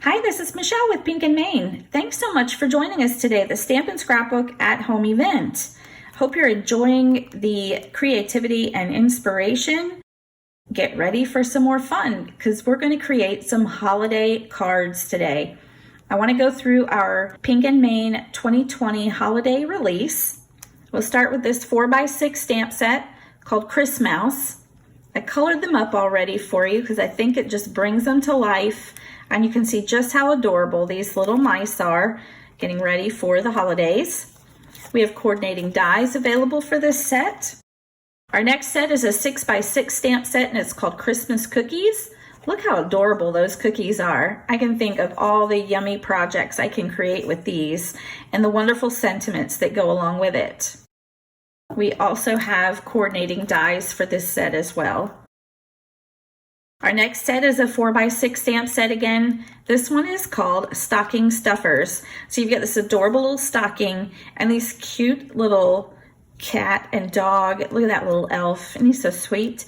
Hi, this is Michelle with Pink and Maine. Thanks so much for joining us today at the Stampin' Scrapbook at Home event. Hope you're enjoying the creativity and inspiration. Get ready for some more fun because we're going to create some holiday cards today. I want to go through our Pink and Maine 2020 holiday release. We'll start with this 4x6 stamp set called Christmas. I colored them up already for you because I think it just brings them to life. And you can see just how adorable these little mice are getting ready for the holidays. We have coordinating dies available for this set. Our next set is a 6x6 stamp set and it's called Christmas Cookies. Look how adorable those cookies are. I can think of all the yummy projects I can create with these and the wonderful sentiments that go along with it. We also have coordinating dies for this set as well. Our next set is a 4x6 stamp set again. This one is called Stocking Stuffers. So you've got this adorable little stocking and these cute little cat and dog. Look at that little elf, and he's so sweet.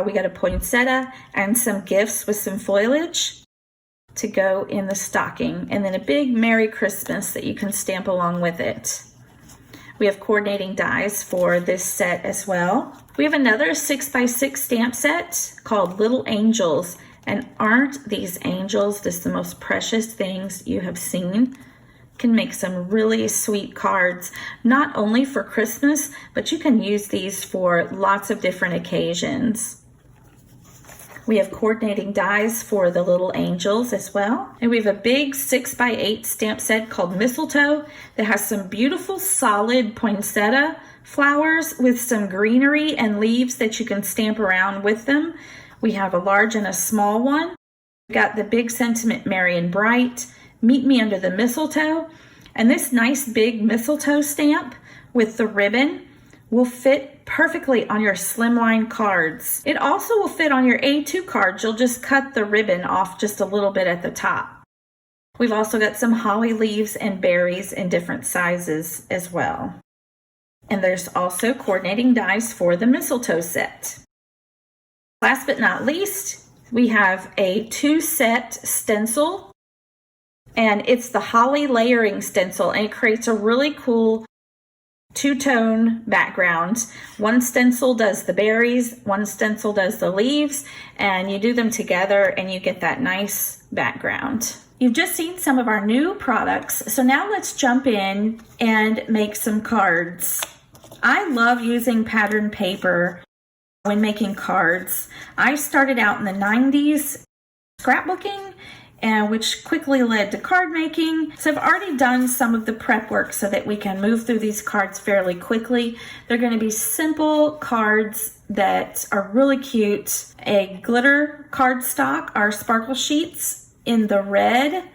We got a poinsettia and some gifts with some foliage to go in the stocking, and then a big Merry Christmas that you can stamp along with it. We have coordinating dies for this set as well. We have another 6x6 stamp set called Little Angels, and aren't these angels just the most precious things you have seen? Can make some really sweet cards, not only for Christmas, but you can use these for lots of different occasions. We have coordinating dies for the little angels as well. And we have a big 6x8 stamp set called Mistletoe that has some beautiful solid poinsettia flowers with some greenery and leaves that you can stamp around with them. We have a large and a small one. We've got the big sentiment Merry and Bright, Meet Me Under the Mistletoe, and this nice big mistletoe stamp with the ribbon will fit perfectly on your slimline cards. It also will fit on your A2 cards. You'll just cut the ribbon off just a little bit at the top. We've also got some holly leaves and berries in different sizes as well. And there's also coordinating dies for the mistletoe set. Last but not least, we have a 2-set stencil, and it's the holly layering stencil, and it creates a really cool two-tone background. One stencil does the berries, one stencil does the leaves, and you do them together and you get that nice background. You've just seen some of our new products, so now let's jump in and make some cards. I love using pattern paper when making cards. I started out in the 90s scrapbooking, and which quickly led to card making. So I've already done some of the prep work so that we can move through these cards fairly quickly. They're going to be simple cards that are really cute. A glitter cardstock, our sparkle sheets in the red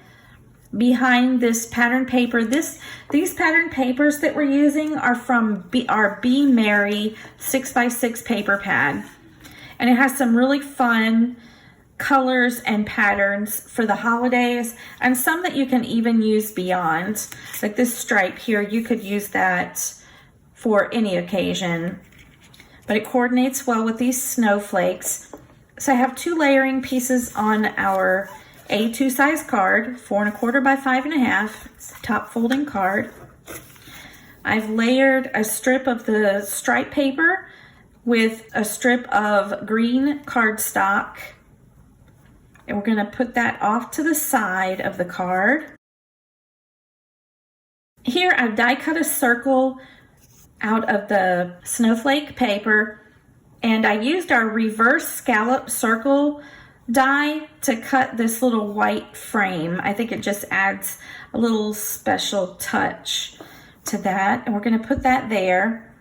behind this pattern paper. These pattern papers that we're using are from our Be Merry 6x6 paper pad. And it has some really fun colors and patterns for the holidays, and some that you can even use beyond. Like this stripe here, you could use that for any occasion, but it coordinates well with these snowflakes. So I have 2 layering pieces on our A2 size card, 4 1/4 by 5 1/2. It's a top folding card. I've layered a strip of the stripe paper with a strip of green cardstock, and we're going to put that off to the side of the card. Here I've die cut a circle out of the snowflake paper, and I used our reverse scallop circle die to cut this little white frame. I think it just adds a little special touch to that, and we're going to put that there.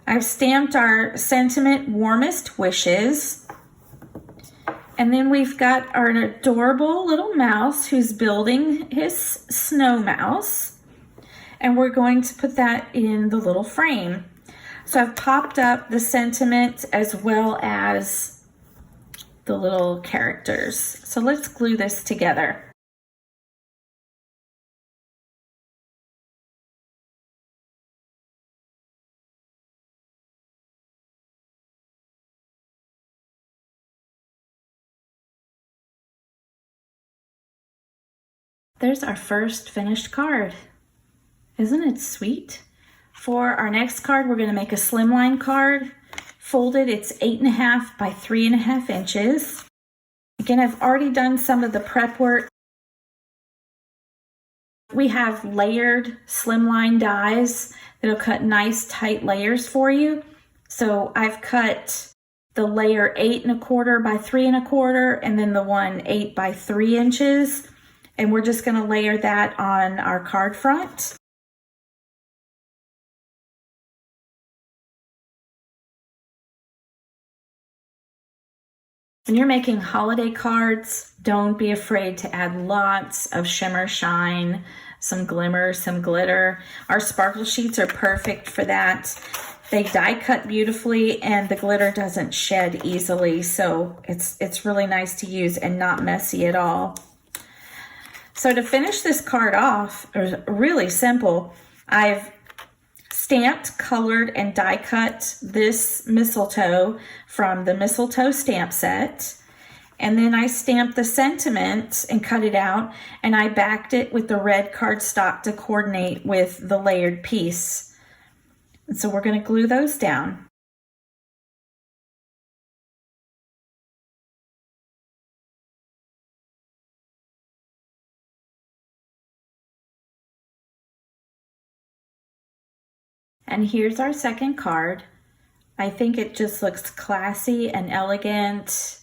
I've stamped our sentiment Warmest Wishes. And then we've got our adorable little mouse who's building his snow mouse. And we're going to put that in the little frame. So I've popped up the sentiment as well as the little characters. So let's glue this together. There's our first finished card. Isn't it sweet? For our next card, we're gonna make a slimline card. Folded, it's 8.5 by 3.5 inches. Again, I've already done some of the prep work. We have layered slimline dies that'll cut nice tight layers for you. So I've cut the layer 8.25 by 3.25 and then the one 8 by 3 inches. And we're just gonna layer that on our card front. When you're making holiday cards, don't be afraid to add lots of shimmer, shine, some glimmer, some glitter. Our sparkle sheets are perfect for that. They die cut beautifully and the glitter doesn't shed easily, so it's really nice to use and not messy at all. So to finish this card off, it's really simple. I've stamped, colored, and die cut this mistletoe from the mistletoe stamp set. And then I stamped the sentiment and cut it out, and I backed it with the red cardstock to coordinate with the layered piece. And so we're going to glue those down. And here's our second card. I think it just looks classy and elegant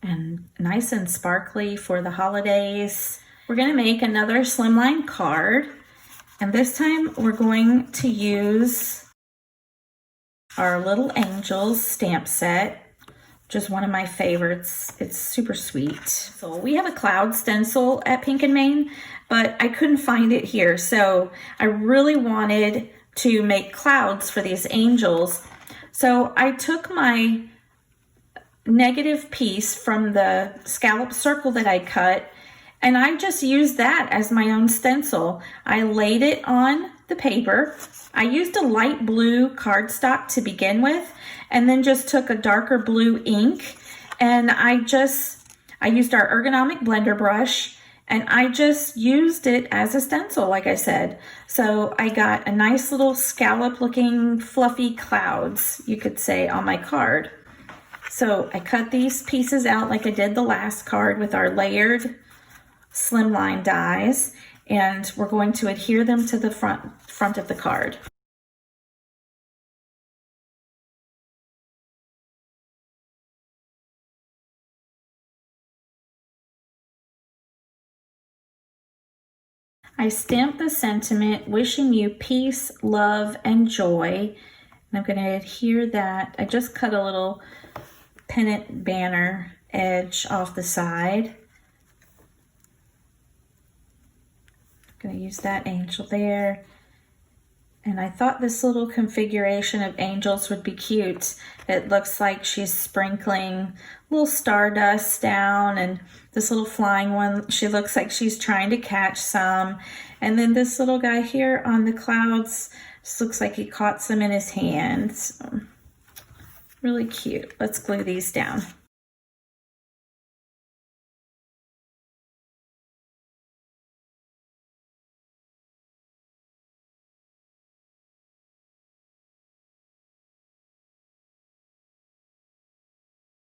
and nice and sparkly for the holidays. We're gonna make another slimline card, and this time we're going to use our Little Angels stamp set, which is one of my favorites. It's super sweet. So we have a cloud stencil at Pink and Main, but I couldn't find it here. So I really wanted to make clouds for these angels. So I took my negative piece from the scallop circle that I cut, and I just used that as my own stencil. I laid it on the paper. I used a light blue cardstock to begin with, and then just took a darker blue ink, and I used our ergonomic blender brush, and I just used it as a stencil, like I said. So I got a nice little scallop looking fluffy clouds, you could say, on my card. So I cut these pieces out like I did the last card with our layered slimline dies, and we're going to adhere them to the front of the card. I stamped the sentiment, wishing you peace, love, and joy. And I'm going to adhere that. I just cut a little pennant banner edge off the side. I'm going to use that angel there. And I thought this little configuration of angels would be cute. It looks like she's sprinkling a little stardust down, and this little flying one, she looks like she's trying to catch some. And then this little guy here on the clouds just looks like he caught some in his hand. So, really cute. Let's glue these down.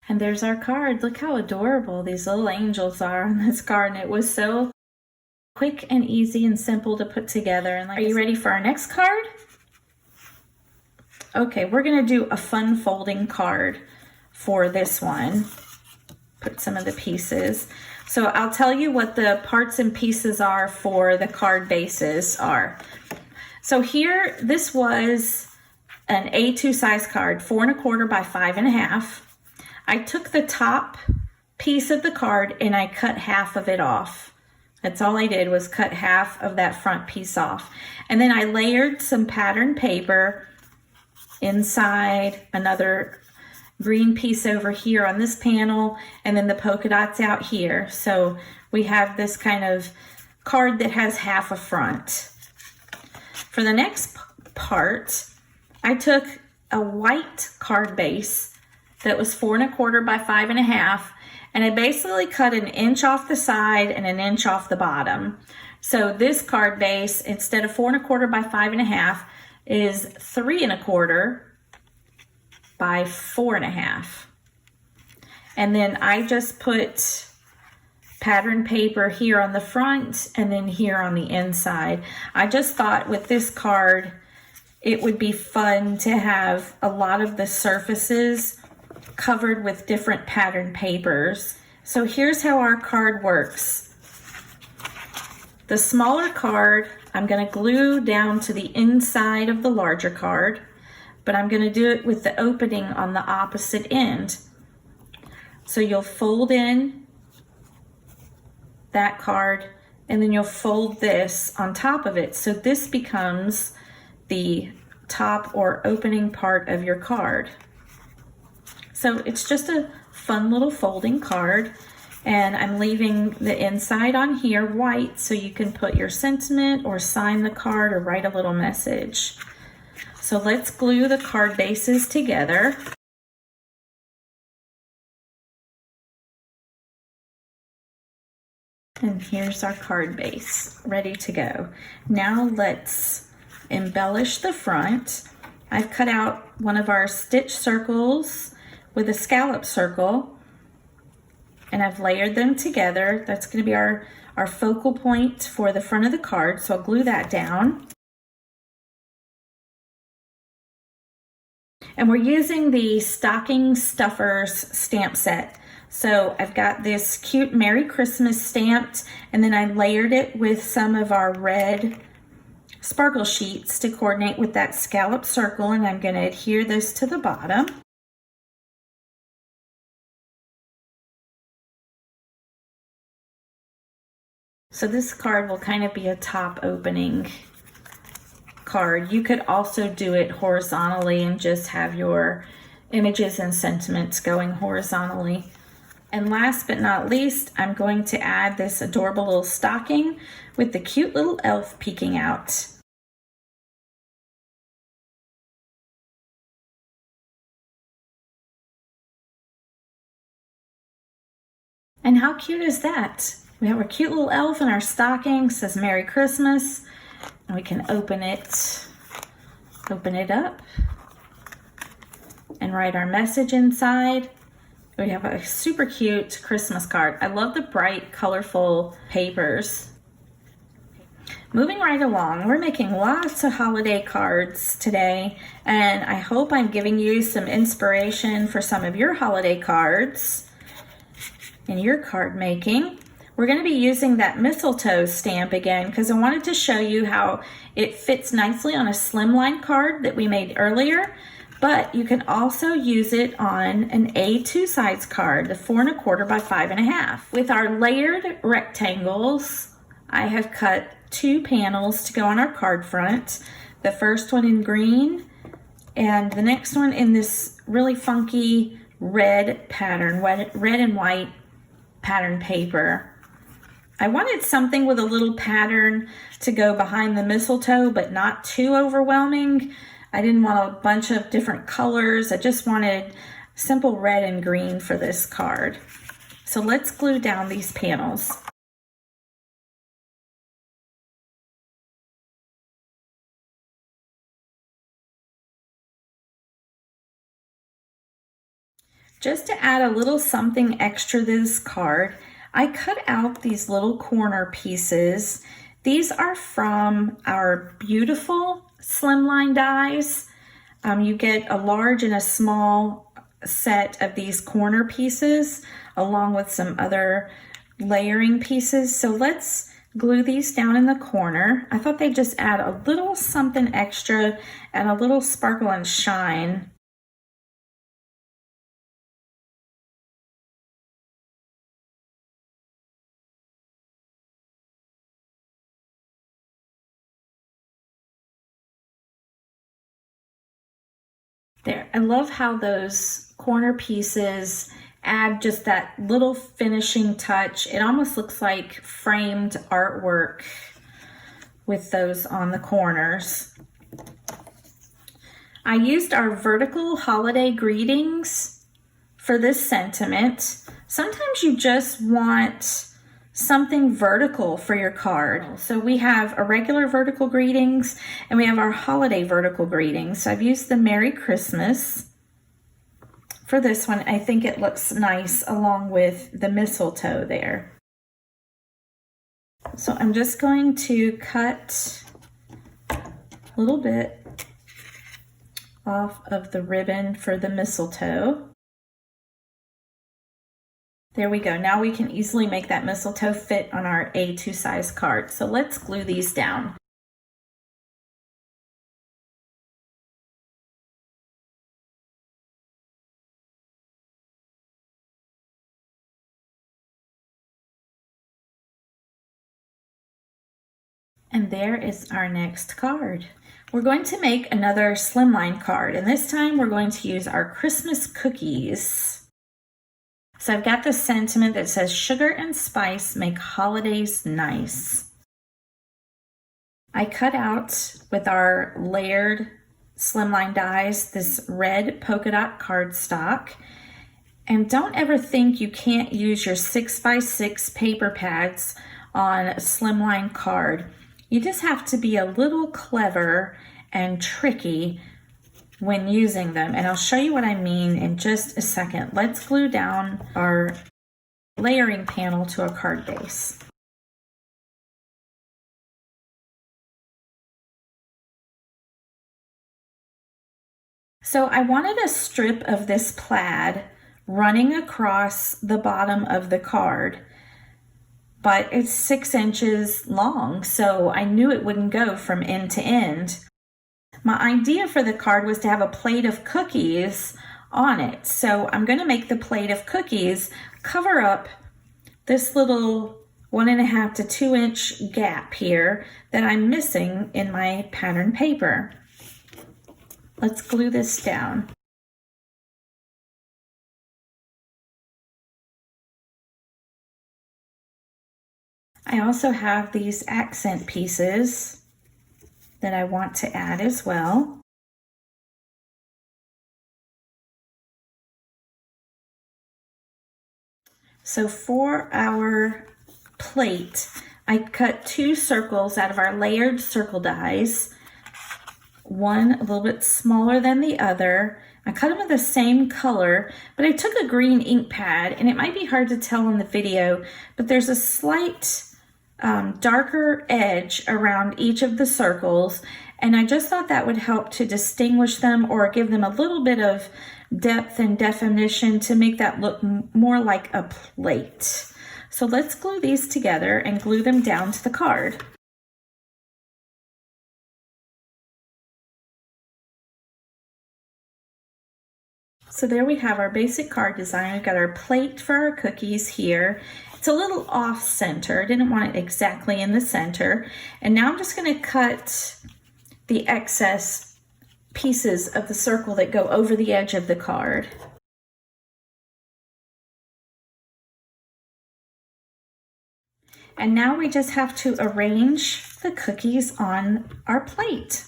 And there's our card. Look how adorable these little angels are on this card. And it was so quick and easy and simple to put together. And are you ready for our next card? Okay, we're gonna do a fun folding card for this one. Put some of the pieces. So I'll tell you what the parts and pieces are for the card bases are. So here, this was an A2 size card, 4.25 by 5.5. I took the top piece of the card and I cut half of it off. That's all I did, was cut half of that front piece off. And then I layered some pattern paper inside, another green piece over here on this panel, and then the polka dots out here. So we have this kind of card that has half a front. For the next part, I took a white card base that was 4.25 by 5.5, And I basically cut 1 inch off the side and 1 inch off the bottom. So this card base, instead of 4 1/4 by 5 1/2, is 3 1/4 by 4 1/2. And then I just put pattern paper here on the front and then here on the inside. I just thought with this card, it would be fun to have a lot of the surfaces covered with different pattern papers. So here's how our card works. The smaller card, I'm going to glue down to the inside of the larger card, but I'm going to do it with the opening on the opposite end. So you'll fold in that card and then you'll fold this on top of it. So this becomes the top or opening part of your card. So it's just a fun little folding card, and I'm leaving the inside on here white so you can put your sentiment or sign the card or write a little message. So let's glue the card bases together. And here's our card base ready to go. Now let's embellish the front. I've cut out one of our stitch circles with a scallop circle, and I've layered them together. That's going to be our focal point for the front of the card, so I'll glue that down. And we're using the Stocking Stuffers stamp set. So I've got this cute Merry Christmas stamped, and then I layered it with some of our red sparkle sheets to coordinate with that scallop circle, and I'm going to adhere this to the bottom. So this card will kind of be a top opening card. You could also do it horizontally and just have your images and sentiments going horizontally. And last but not least, I'm going to add this adorable little stocking with the cute little elf peeking out. And how cute is that? We have our cute little elf in our stocking, says Merry Christmas. And we can open it up and write our message inside. We have a super cute Christmas card. I love the bright, colorful papers. Moving right along, we're making lots of holiday cards today, and I hope I'm giving you some inspiration for some of your holiday cards in your card making. We're going to be using that mistletoe stamp again because I wanted to show you how it fits nicely on a slimline card that we made earlier. But you can also use it on an A2 size card, the 4 1/4 by 5 1/2. With our layered rectangles, I have cut 2 panels to go on our card front. The first one in green and the next one in this really funky red pattern, red and white pattern paper. I wanted something with a little pattern to go behind the mistletoe, but not too overwhelming. I didn't want a bunch of different colors. I just wanted simple red and green for this card. So let's glue down these panels. Just to add a little something extra to this card, I cut out these little corner pieces. These are from our beautiful slimline dies. You get a large and a small set of these corner pieces along with some other layering pieces. So let's glue these down in the corner. I thought they'd just add a little something extra and a little sparkle and shine. There, I love how those corner pieces add just that little finishing touch. It almost looks like framed artwork with those on the corners. I used our vertical holiday greetings for this sentiment. Sometimes you just want something vertical for your card. So we have a regular vertical greetings and we have our holiday vertical greetings. So I've used the Merry Christmas for this one. I think it looks nice along with the mistletoe there. So I'm just going to cut a little bit off of the ribbon for the mistletoe. There we go. Now we can easily make that mistletoe fit on our A2 size card. So let's glue these down. And there is our next card. We're going to make another slimline card, and this time we're going to use our Christmas cookies. So I've got the sentiment that says sugar and spice make holidays nice. I cut out with our layered slimline dies this red polka dot cardstock. And don't ever think you can't use your 6x6 paper pads on a slimline card. You just have to be a little clever and tricky when using them, and I'll show you what I mean in just a second. Let's glue down our layering panel to a card base. So I wanted a strip of this plaid running across the bottom of the card, but it's 6 inches long, so I knew it wouldn't go from end to end. My idea for the card was to have a plate of cookies on it. So I'm going to make the plate of cookies cover up this little 1.5 to 2 inch gap here that I'm missing in my pattern paper. Let's glue this down. I also have these accent pieces that I want to add as well. So for our plate, I cut 2 circles out of our layered circle dies, one a little bit smaller than the other. I cut them of the same color, but I took a green ink pad, and it might be hard to tell in the video, but there's a slight darker edge around each of the circles, and I just thought that would help to distinguish them or give them a little bit of depth and definition to make that look more like a plate. So let's glue these together and glue them down to the card. So there we have our basic card design. We've got our plate for our cookies here. It's a little off center. I didn't want it exactly in the center. And now I'm just going to cut the excess pieces of the circle that go over the edge of the card. And now we just have to arrange the cookies on our plate.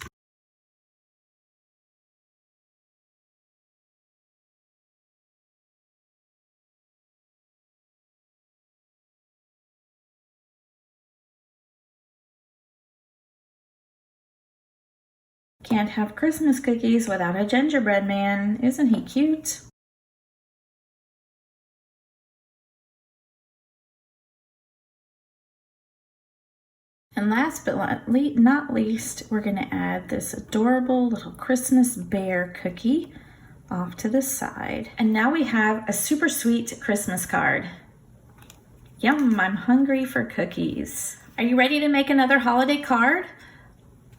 Can't have Christmas cookies without a gingerbread man. Isn't he cute? And last but not least, we're going to add this adorable little Christmas bear cookie off to the side. And now we have a super sweet Christmas card. Yum, I'm hungry for cookies. Are you ready to make another holiday card?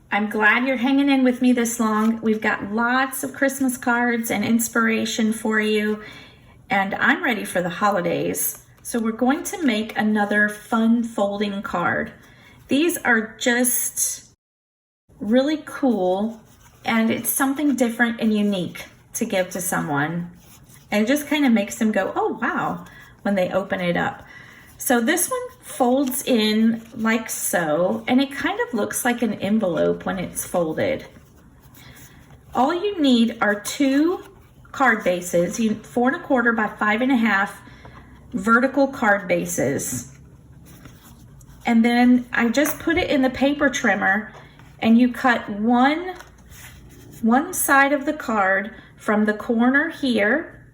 I'm glad you're hanging in with me this long. We've got lots of Christmas cards and inspiration for you, and I'm ready for the holidays. So we're going to make another fun folding card. These are just really cool, and it's something different and unique to give to someone. And it just kind of makes them go, oh wow, when they open it up. So this one folds in like so, and it kind of looks like an envelope when it's folded. All you need are 2 card bases, 4 1/4 by 5 1/2 vertical card bases. And then I just put it in the paper trimmer, and you cut one side of the card from the corner here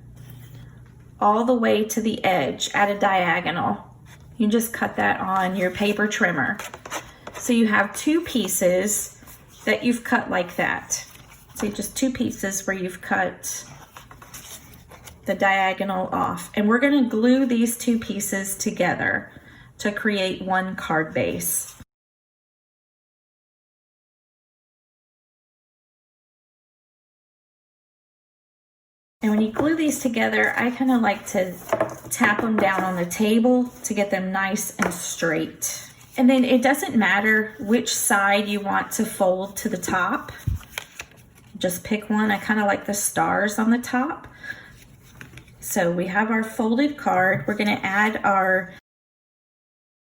all the way to the edge at a diagonal. You just cut that on your paper trimmer. So you have two pieces that you've cut like that. So just two pieces where you've cut the diagonal off. And we're going to glue these two pieces together to create one card base. And when you glue these together, I kind of like to tap them down on the table to get them nice and straight. And then it doesn't matter which side you want to fold to the top. Just pick one. I kind of like the stars on the top. So we have our folded card. We're going to add our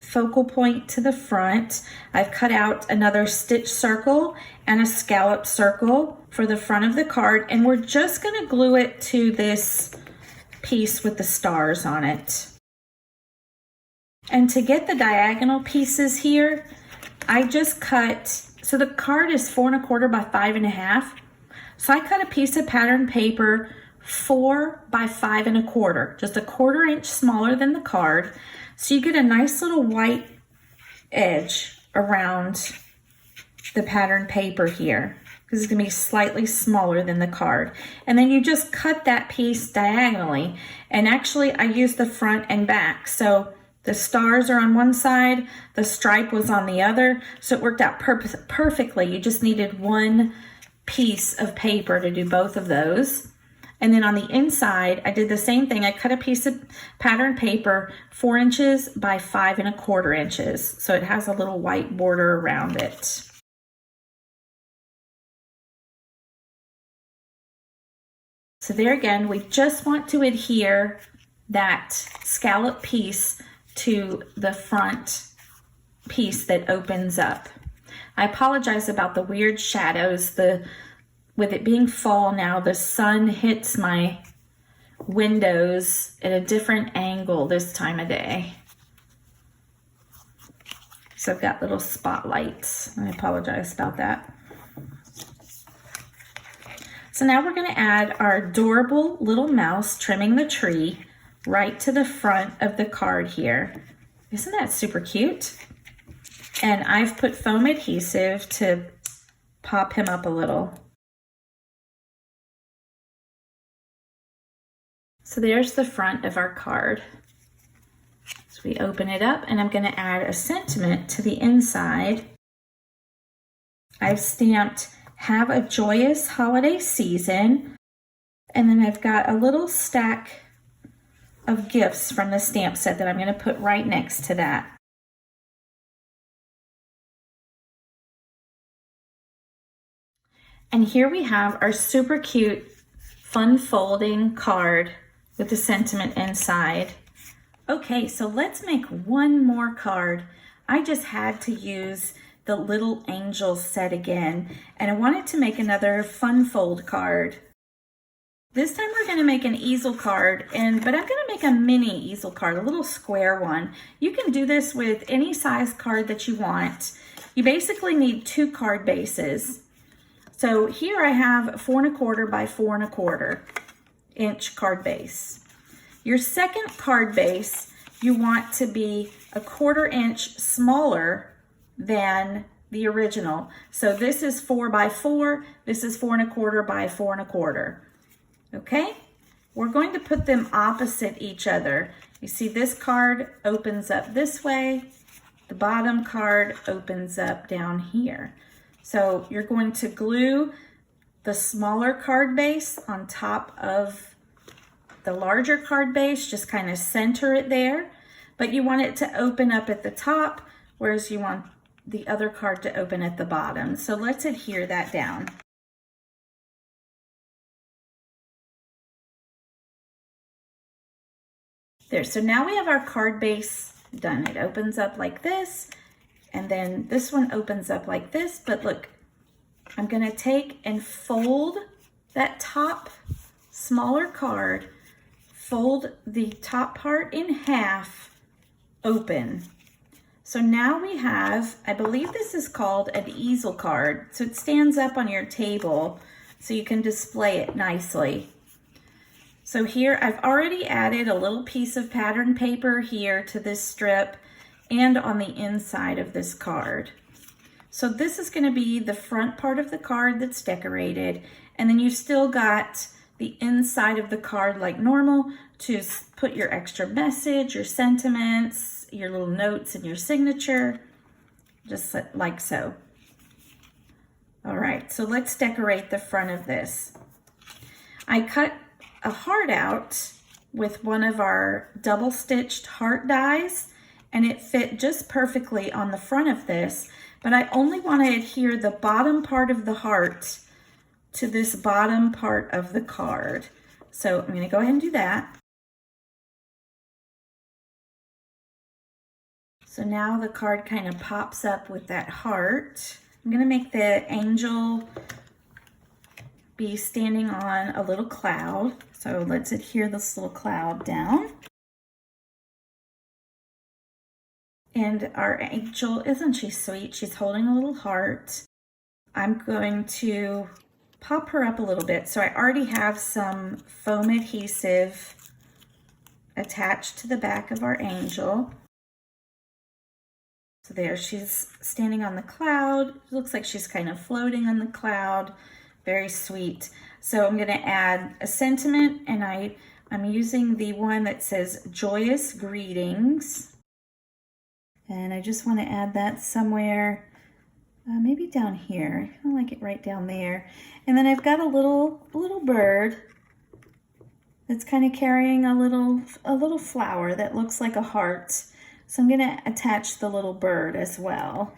focal point to the front. I've cut out another stitch circle and a scallop circle for the front of the card, and we're just going to glue it to this piece with the stars on it. And to get the diagonal pieces here, I just cut, so the card is 4 1/4 by 5 1/2. So I cut a piece of pattern paper 4 by 5 1/4, just a 1/4 inch smaller than the card. So you get a nice little white edge around the pattern paper here, because it's gonna be slightly smaller than the card. And then you just cut that piece diagonally. And actually I used the front and back. So the stars are on one side, the stripe was on the other. So it worked out perfectly. You just needed one piece of paper to do both of those. And then on the inside, I did the same thing. I cut a piece of pattern paper 4 inches by 5 1/4 inches. So it has a little white border around it. So there again, we just want to adhere that scallop piece to the front piece that opens up. I apologize about the weird shadows. With it being fall now, the sun hits my windows at a different angle this time of day. So I've got little spotlights. I apologize about that. So now we're going to add our adorable little mouse trimming the tree right to the front of the card here. Isn't that super cute? And I've put foam adhesive to pop him up a little. So there's the front of our card. So we open it up, and I'm going to add a sentiment to the inside. I've stamped "Have a joyous holiday season," and then I've got a little stack of gifts from the stamp set that I'm going to put right next to that. And here we have our super cute fun folding card with the sentiment inside. Okay, so let's make one more card. I just had to use the little angel set again, and I wanted to make another fun fold card. This time we're going to make an easel card, but I'm going to make a mini easel card, a little square one. You can do this with any size card that you want. You basically need 2 card bases. So here I have 4 1/4 by 4 1/4 inch card base. Your second card base, you want to be a 1/4 inch smaller than the original. So this is 4 by 4, this is 4 1/4 by 4 1/4. Okay, we're going to put them opposite each other. You see this card opens up this way, the bottom card opens up down here. So you're going to glue the smaller card base on top of the larger card base, just kind of center it there, but you want it to open up at the top, whereas you want the other card to open at the bottom. So let's adhere that down. There, so now we have our card base done. It opens up like this, and then this one opens up like this, but look, I'm gonna take and fold that top smaller card, fold the top part in half open. So now we have, I believe this is called an easel card. So it stands up on your table so you can display it nicely. So here I've already added a little piece of pattern paper here to this strip and on the inside of this card. So this is going to be the front part of the card that's decorated, and then you've still got the inside of the card like normal to put your extra message, your sentiments, your little notes, and your signature, just like so. All right, so let's decorate the front of this. I cut a heart out with one of our double stitched heart dies, and it fit just perfectly on the front of this, but I only want to adhere the bottom part of the heart to this bottom part of the card. So I'm going to go ahead and do that. So now the card kind of pops up with that heart. I'm going to make the angel be standing on a little cloud. So let's adhere this little cloud down. And our angel, isn't she sweet? She's holding a little heart. I'm going to pop her up a little bit. So I already have some foam adhesive attached to the back of our angel. So there, she's standing on the cloud. It looks like she's kind of floating on the cloud. Very sweet. So I'm going to add a sentiment, and I'm using the one that says joyous greetings. And I just want to add that somewhere, maybe down here. I kind of like it right down there. And then I've got a little bird that's kind of carrying a little flower that looks like a heart. So I'm going to attach the little bird as well.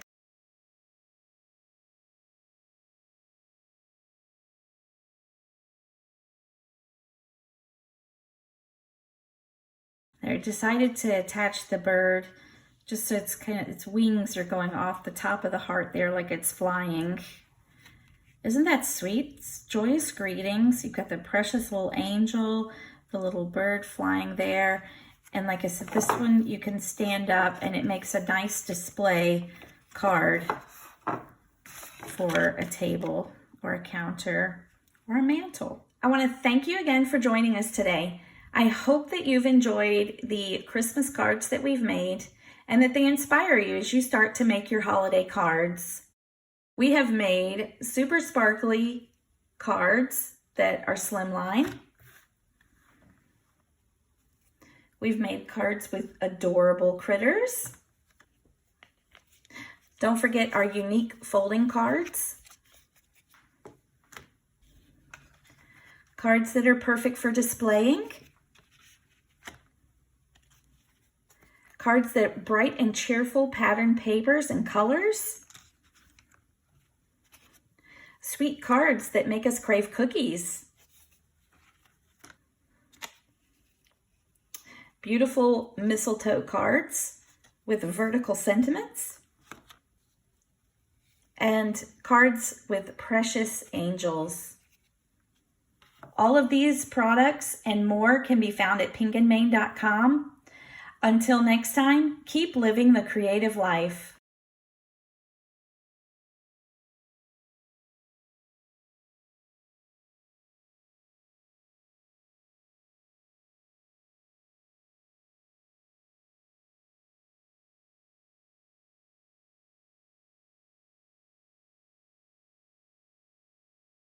I decided to attach the bird just so its wings are going off the top of the heart there like it's flying. Isn't that sweet? It's joyous greetings. You've got the precious little angel, the little bird flying there. And like I said, this one you can stand up and it makes a nice display card for a table or a counter or a mantle. I want to thank you again for joining us today. I hope that you've enjoyed the Christmas cards that we've made and that they inspire you as you start to make your holiday cards. We have made super sparkly cards that are slimline. We've made cards with adorable critters. Don't forget our unique folding cards. Cards that are perfect for displaying. Cards that are bright and cheerful pattern papers and colors. Sweet cards that make us crave cookies. Beautiful mistletoe cards with vertical sentiments. And cards with precious angels. All of these products and more can be found at pinkandmain.com. Until next time, keep living the creative life.